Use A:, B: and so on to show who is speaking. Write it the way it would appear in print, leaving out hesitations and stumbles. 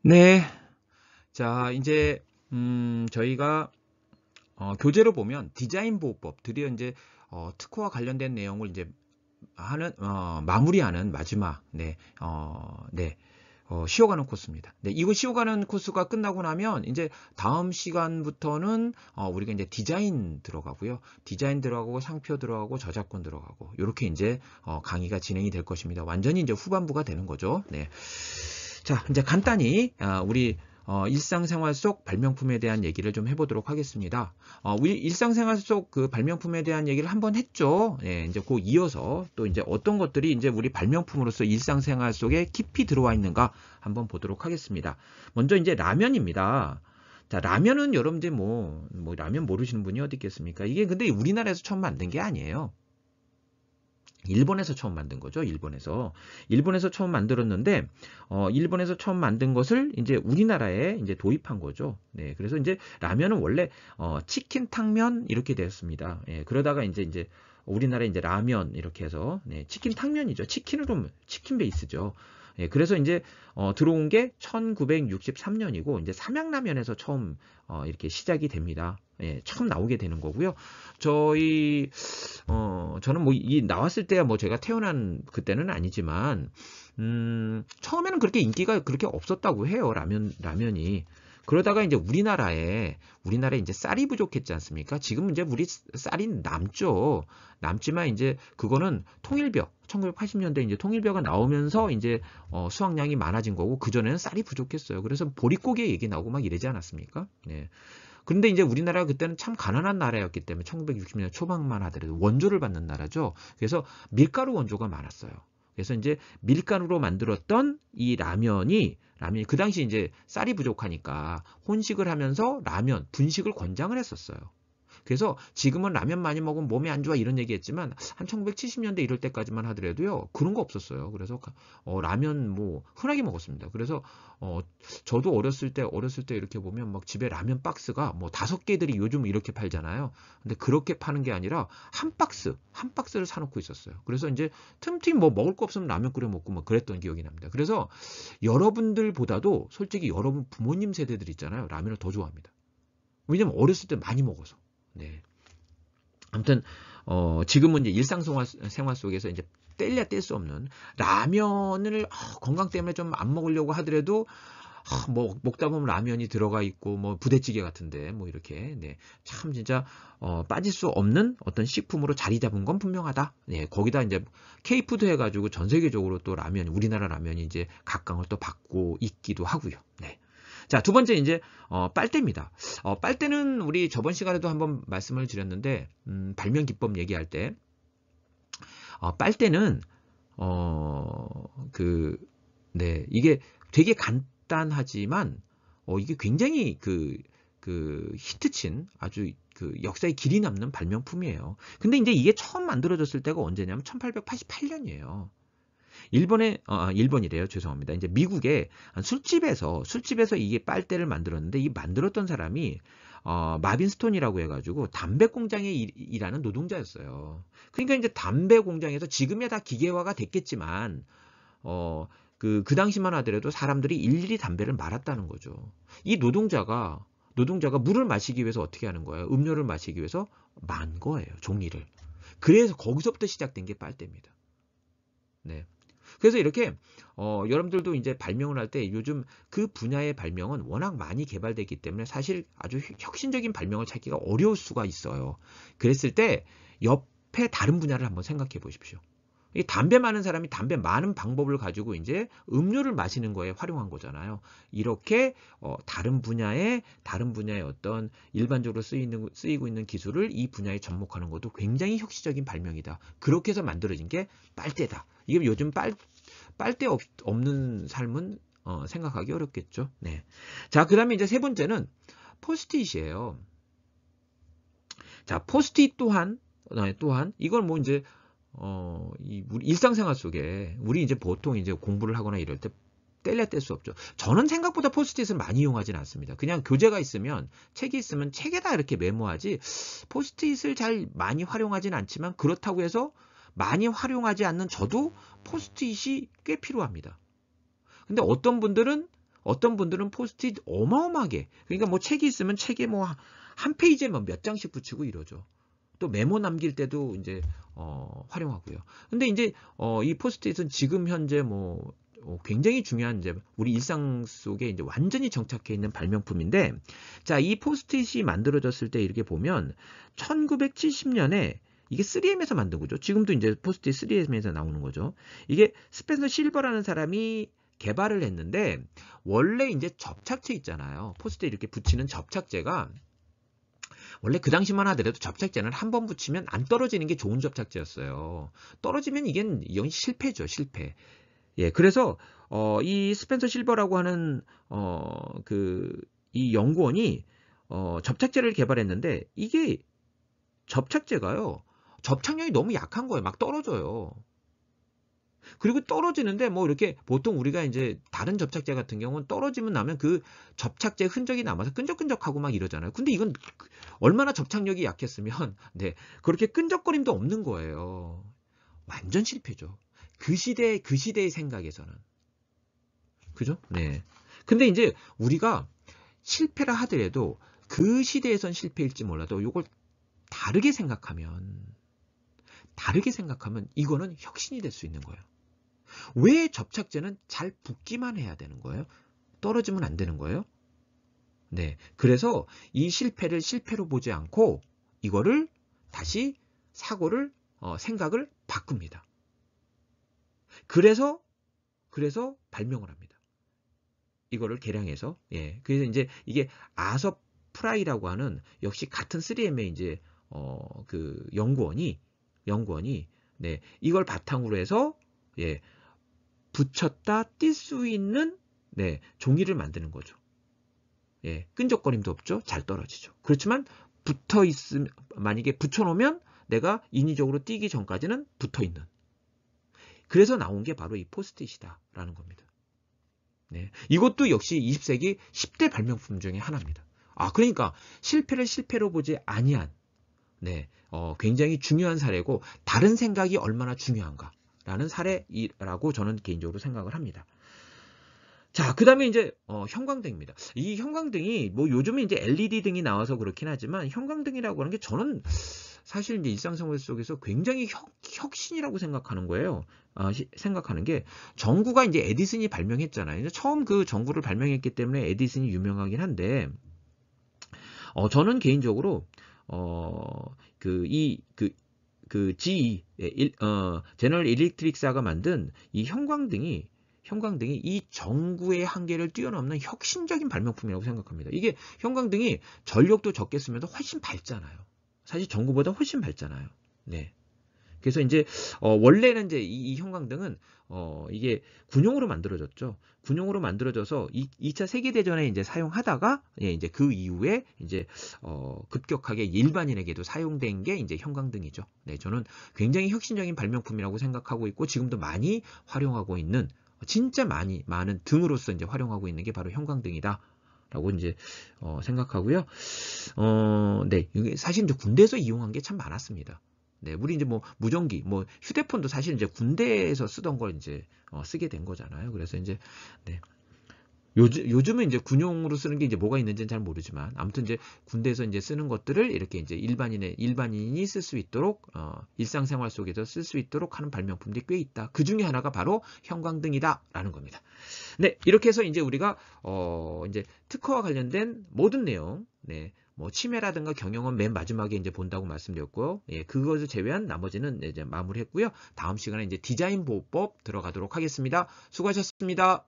A: 네. 자, 이제 저희가 교재로 보면 디자인 보호법 드디어 이제 특허와 관련된 내용을 이제 하는 마무리하는 마지막 쉬어가는 코스입니다. 네, 이거 쉬어가는 코스가 끝나고 나면 이제 다음 시간부터는 우리가 이제 디자인 들어가고요. 디자인 들어가고 상표 들어가고 저작권 들어가고 이렇게 이제 강의가 진행이 될 것입니다. 완전히 이제 후반부가 되는 거죠. 네. 자, 이제 간단히 우리 일상생활 속 발명품에 대한 얘기를 좀 해보도록 하겠습니다. 우리 일상생활 속 그 발명품에 대한 얘기를 한번 했죠. 예, 이제 그 이어서 또 이제 어떤 것들이 이제 우리 발명품으로서 일상생활 속에 깊이 들어와 있는가 한번 보도록 하겠습니다. 먼저 이제 라면입니다. 자, 라면은 여러분들 뭐 라면 모르시는 분이 어디 있겠습니까? 이게 근데 우리나라에서 처음 만든 게 아니에요. 일본에서 처음 만든 거죠. 일본에서 처음 만들었는데 일본에서 처음 만든 것을 이제 우리나라에 이제 도입한 거죠. 네, 그래서 이제 라면은 원래 치킨 탕면 이렇게 되었습니다. 예, 그러다가 이제 우리나라에 이제 라면 이렇게 해서 네, 치킨 탕면이죠. 치킨 베이스죠. 예, 그래서 이제 들어온 게 1963년이고 이제 삼양라면에서 처음 이렇게 시작이 됩니다. 예, 처음 나오게 되는 거고요. 저는 뭐 이 나왔을 때야 뭐 제가 태어난 그때는 아니지만 처음에는 그렇게 인기가 그렇게 없었다고 해요. 라면이. 그러다가 이제 우리나라에 이제 쌀이 부족했지 않습니까? 지금 이제 우리 쌀이 남죠. 남지만 이제 그거는 통일벽 1980년대 이제 통일벽가 나오면서 이제 수확량이 많아진 거고 그전에는 쌀이 부족했어요. 그래서 보릿고개 얘기 나오고 막 이러지 않았습니까? 네. 그런데 이제 우리나라가 그때는 참 가난한 나라였기 때문에 1960년 초반만 하더라도 원조를 받는 나라죠. 그래서 밀가루 원조가 많았어요. 그래서 이제 밀가루로 만들었던 이 라면이 그 당시 이제 쌀이 부족하니까 혼식을 하면서 분식을 권장을 했었어요. 그래서 지금은 라면 많이 먹으면 몸에 안 좋아 이런 얘기했지만 한 1970년대 이럴 때까지만 하더라도요 그런 거 없었어요. 그래서 라면 뭐 흔하게 먹었습니다. 그래서 저도 어렸을 때 이렇게 보면 막 집에 라면 박스가 뭐 5개들이 요즘 이렇게 팔잖아요. 근데 그렇게 파는 게 아니라 한 박스를 사놓고 있었어요. 그래서 이제 틈틈이 뭐 먹을 거 없으면 라면 끓여 먹고 뭐 그랬던 기억이 납니다. 그래서 여러분들보다도 솔직히 여러분 부모님 세대들 있잖아요. 라면을 더 좋아합니다. 왜냐면 어렸을 때 많이 먹어서. 네. 아무튼 지금은 이제 일상생활 속에서 이제 뗄래야 뗄 수 없는 라면을 건강 때문에 좀 안 먹으려고 하더라도 뭐 먹다 보면 라면이 들어가 있고 뭐 부대찌개 같은데 뭐 이렇게 네. 참 진짜 빠질 수 없는 어떤 식품으로 자리 잡은 건 분명하다. 네. 거기다 이제 K푸드 해가지고 전 세계적으로 또 우리나라 라면이 이제 각광을 또 받고 있기도 하고요. 네. 자, 두 번째 이제 빨대입니다. 빨대는 우리 저번 시간에도 한번 말씀을 드렸는데 발명 기법 얘기할 때 빨대는 네, 이게 되게 간단하지만 이게 굉장히 그 히트친 아주 그 역사에 길이 남는 발명품이에요. 근데 이제 이게 처음 만들어졌을 때가 언제냐면 1888년이에요. 일본이래요. 죄송합니다. 이제 미국의 술집에서 이게 빨대를 만들었는데 이 만들었던 사람이 마빈 스톤이라고 해가지고 담배 공장에 일하는 노동자였어요. 그러니까 이제 담배 공장에서 지금야 다 기계화가 됐겠지만 그 당시만 하더라도 사람들이 일일이 담배를 말았다는 거죠. 이 노동자가 물을 마시기 위해서 어떻게 하는 거예요? 음료를 마시기 위해서 만 거예요. 종이를. 그래서 거기서부터 시작된 게 빨대입니다. 네. 그래서 이렇게 여러분들도 이제 발명을 할 때 요즘 그 분야의 발명은 워낙 많이 개발되기 때문에 사실 아주 혁신적인 발명을 찾기가 어려울 수가 있어요. 그랬을 때 옆에 다른 분야를 한번 생각해 보십시오. 이 담배 많은 사람이 담배 많은 방법을 가지고 이제 음료를 마시는 거에 활용한 거잖아요. 이렇게 다른 분야의 어떤 일반적으로 쓰이고 있는 기술을 이 분야에 접목하는 것도 굉장히 혁신적인 발명이다. 그렇게 해서 만들어진 게 빨대다. 이게 요즘 빨대 없는 삶은 생각하기 어렵겠죠. 네. 자, 그다음에 이제 세 번째는 포스트잇이에요. 자, 포스트잇 또한 이걸 뭐 이제 우리 일상생활 속에 우리 이제 보통 이제 공부를 하거나 이럴 때 뗄래야 뗄 수 없죠. 저는 생각보다 포스트잇을 많이 이용하진 않습니다. 그냥 교재가 있으면 책이 있으면 책에다 이렇게 메모하지 포스트잇을 잘 많이 활용하진 않지만 그렇다고 해서 많이 활용하지 않는 저도 포스트잇이 꽤 필요합니다. 근데 어떤 분들은 어떤 분들은 포스트잇 어마어마하게, 그러니까 뭐 책이 있으면 책에 뭐 한 페이지에 뭐 몇 장씩 붙이고 이러죠. 또 메모 남길 때도 이제 활용하고요. 근데 이제 이 포스트잇은 지금 현재 뭐 굉장히 중요한 이제 우리 일상 속에 이제 완전히 정착해 있는 발명품인데, 자, 이 포스트잇이 만들어졌을 때 이렇게 보면 1970년에 이게 3M에서 만든 거죠. 지금도 이제 포스트잇 3M에서 나오는 거죠. 이게 스펜서 실버라는 사람이 개발을 했는데, 원래 이제 접착제 있잖아요. 포스트잇 이렇게 붙이는 접착제가 원래 그 당시만 하더라도 접착제는 한 번 붙이면 안 떨어지는 게 좋은 접착제였어요. 떨어지면 이건 실패죠, 실패. 예, 그래서 이 스펜서 실버라고 하는 이 연구원이 접착제를 개발했는데, 이게 접착제가요, 접착력이 너무 약한 거예요. 막 떨어져요. 그리고 떨어지는데 뭐 이렇게 보통 우리가 이제 다른 접착제 같은 경우는 떨어지면 나면 그 접착제 흔적이 남아서 끈적끈적하고 막 이러잖아요. 근데 이건 얼마나 접착력이 약했으면 네, 그렇게 끈적거림도 없는 거예요. 완전 실패죠. 그 시대의 생각에서는. 그죠? 네. 근데 이제 우리가 실패를 하더라도 그 시대에선 실패일지 몰라도 이걸 다르게 생각하면 이거는 혁신이 될 수 있는 거예요. 왜 접착제는 잘 붙기만 해야 되는 거예요? 떨어지면 안 되는 거예요? 네. 그래서 이 실패를 실패로 보지 않고 이거를 다시 생각을 바꿉니다. 그래서 발명을 합니다. 이거를 개량해서. 예. 그래서 이제 이게 아서 프라이라고 하는 역시 같은 3M의 이제 그 연구원이 네, 이걸 바탕으로 해서 예, 붙였다 뗄 수 있는 네, 종이를 만드는 거죠. 예, 끈적거림도 없죠. 잘 떨어지죠. 그렇지만 붙어 있으면, 만약에 붙여놓으면 내가 인위적으로 띄기 전까지는 붙어 있는. 그래서 나온 게 바로 이 포스트잇이다라는 겁니다. 네, 이것도 역시 20세기 10대 발명품 중에 하나입니다. 아, 그러니까 실패를 실패로 보지 아니한 네, 굉장히 중요한 사례고, 다른 생각이 얼마나 중요한가라는 사례라고 저는 개인적으로 생각을 합니다. 자, 그 다음에 이제 형광등입니다. 이 형광등이 뭐 요즘에 이제 LED 등이 나와서 그렇긴 하지만, 형광등이라고 하는 게 저는 사실 이제 일상생활 속에서 굉장히 혁신이라고 생각하는 거예요. 생각하는 게, 전구가 이제 에디슨이 발명했잖아요. 처음 그 전구를 발명했기 때문에 에디슨이 유명하긴 한데, 저는 개인적으로 GE, 제너럴 일렉트릭사가 만든 이 형광등이 이 전구의 한계를 뛰어넘는 혁신적인 발명품이라고 생각합니다. 이게 형광등이 전력도 적게 쓰면서 훨씬 밝잖아요. 사실 전구보다 훨씬 밝잖아요. 네. 그래서 이제 원래는 이제 이 형광등은 이게 군용으로 만들어졌죠. 군용으로 만들어져서 2차 세계대전에 이제 사용하다가 예, 이제 그 이후에 이제 급격하게 일반인에게도 사용된 게 이제 형광등이죠. 네, 저는 굉장히 혁신적인 발명품이라고 생각하고 있고, 지금도 많이 활용하고 있는, 진짜 많은 등으로서 이제 활용하고 있는 게 바로 형광등이다. 라고 이제 생각하고요. 네, 이게 사실 이제 군대에서 이용한 게 참 많았습니다. 네, 우리 이제 뭐 무전기, 뭐 휴대폰도 사실 이제 군대에서 쓰던 걸 이제 쓰게 된 거잖아요. 그래서 이제 네. 요즘은 이제 군용으로 쓰는 게 이제 뭐가 있는지는 잘 모르지만, 아무튼 이제 군대에서 이제 쓰는 것들을 이렇게 이제 일반인이 쓸 수 있도록 일상생활 속에서 쓸 수 있도록 하는 발명품들이 꽤 있다. 그 중에 하나가 바로 형광등이다라는 겁니다. 네, 이렇게 해서 이제 우리가 이제 특허와 관련된 모든 내용, 네, 뭐 침해라든가 경영은 맨 마지막에 이제 본다고 말씀드렸고요. 예, 그것을 제외한 나머지는 이제 마무리했고요. 다음 시간에 이제 디자인 보호법 들어가도록 하겠습니다. 수고하셨습니다.